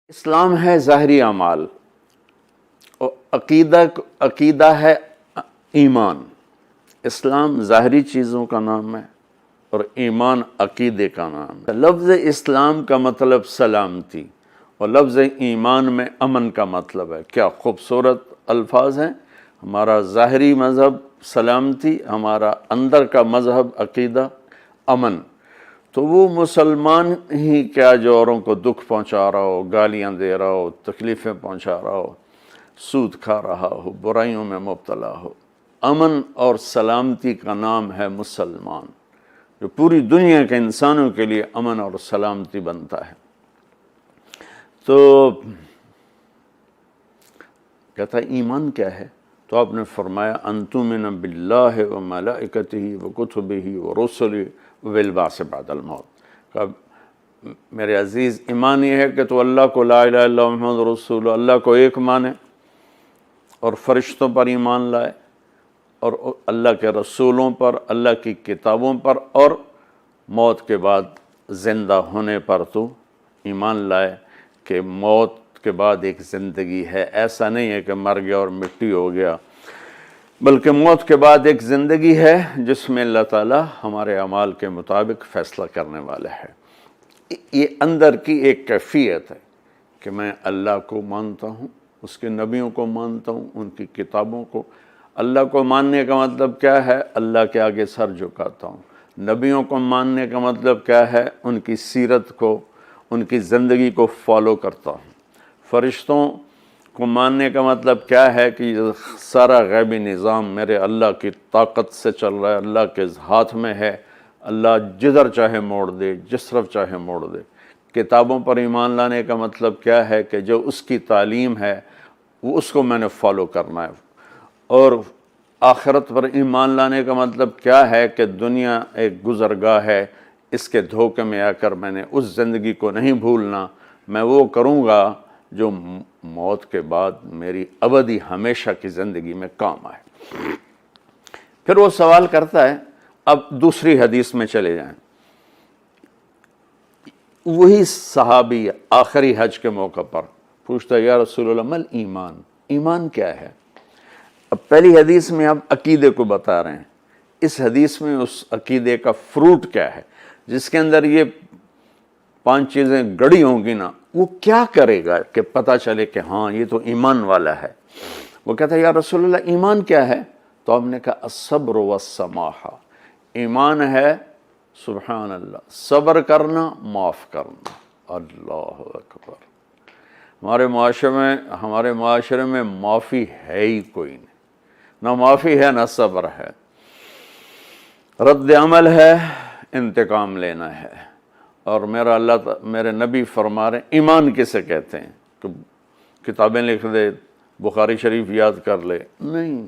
اسلام ہے ظاہری اعمال اور عقیدہ ہے ایمان۔ اسلام ظاہری چیزوں کا نام ہے اور ایمان عقیدے کا نام ہے۔ لفظ اسلام کا مطلب سلامتی اور لفظ ایمان میں امن کا مطلب ہے۔ کیا خوبصورت الفاظ ہیں۔ ہمارا ظاہری مذہب سلامتی، ہمارا اندر کا مذہب عقیدہ امن۔ تو وہ مسلمان ہی کیا جو اوروں کو دکھ پہنچا رہا ہو، گالیاں دے رہا ہو، تکلیفیں پہنچا رہا ہو، سود کھا رہا ہو، برائیوں میں مبتلا ہو، امن اور سلامتی کا نام ہے مسلمان، جو پوری دنیا کے انسانوں کے لیے امن اور سلامتی بنتا ہے۔ تو کہتا ہے ایمان کیا ہے؟ تو آپ نے فرمایا ان تؤمن باللہ و ملائکتہ و کتبہ و رسلہ والبعث بعد الموت۔ میرے عزیز، ایمان یہ ہے کہ تو اللہ کو لا الہ الا اللہ محمد رسول اللہ کو ایک مانے اور فرشتوں پر ایمان لائے اور اللہ کے رسولوں پر، اللہ کی کتابوں پر اور موت کے بعد زندہ ہونے پر تو ایمان لائے کہ موت کے بعد ایک زندگی ہے۔ ایسا نہیں ہے کہ مر گیا اور مٹی ہو گیا، بلکہ موت کے بعد ایک زندگی ہے جس میں اللہ تعالیٰ ہمارے اعمال کے مطابق فیصلہ کرنے والا ہے۔ یہ اندر کی ایک کیفیت ہے کہ میں اللہ کو مانتا ہوں، اس کے نبیوں کو مانتا ہوں، ان کی کتابوں کو۔ اللہ کو ماننے کا مطلب کیا ہے؟ اللہ کے آگے سر جھکاتا ہوں۔ نبیوں کو ماننے کا مطلب کیا ہے؟ ان کی سیرت کو، ان کی زندگی کو فالو کرتا ہوں۔ فرشتوں کو ماننے کا مطلب کیا ہے کہ سارا غیبی نظام میرے اللہ کی طاقت سے چل رہا ہے، اللہ کے ہاتھ میں ہے، اللہ جدھر چاہے موڑ دے، جس طرف چاہے موڑ دے۔ کتابوں پر ایمان لانے کا مطلب کیا ہے کہ جو اس کی تعلیم ہے وہ اس کو میں نے فالو کرنا ہے۔ اور آخرت پر ایمان لانے کا مطلب کیا ہے کہ دنیا ایک گزرگاہ ہے، اس کے دھوکے میں آ کر میں نے اس زندگی کو نہیں بھولنا، میں وہ کروں گا جو موت کے بعد میری ابدی ہمیشہ کی زندگی میں کام آئے۔ پھر وہ سوال کرتا ہے، اب دوسری حدیث میں چلے جائیں۔ وہی صحابی آخری حج کے موقع پر پوچھتا ہے، یا رسول اللہ مل ایمان، ایمان کیا ہے؟ اب پہلی حدیث میں آپ عقیدے کو بتا رہے ہیں، اس حدیث میں اس عقیدے کا فروٹ کیا ہے؟ جس کے اندر یہ 5 چیزیں گڑی ہوں گی نا، وہ کیا کرے گا کہ پتہ چلے کہ ہاں یہ تو ایمان والا ہے؟ وہ کہتا ہے، یا رسول اللہ ایمان کیا ہے؟ تو ہم نے کہا الصبر والسماحہ، ایمان ہے سبحان اللہ صبر کرنا، معاف کرنا۔ اللہ اکبر۔ ہمارے معاشرے میں معافی ہے ہی کوئی نہیں، نہ معافی ہے نہ صبر ہے، رد عمل ہے، انتقام لینا ہے۔ اور میرے نبی فرما رہے ہیں ایمان کسے کہتے ہیں کہ کتابیں لکھ دے، بخاری شریف یاد کر لے، نہیں۔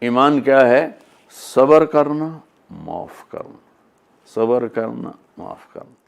ایمان کیا ہے؟ صبر کرنا، معاف کرنا، صبر کرنا، معاف کرنا۔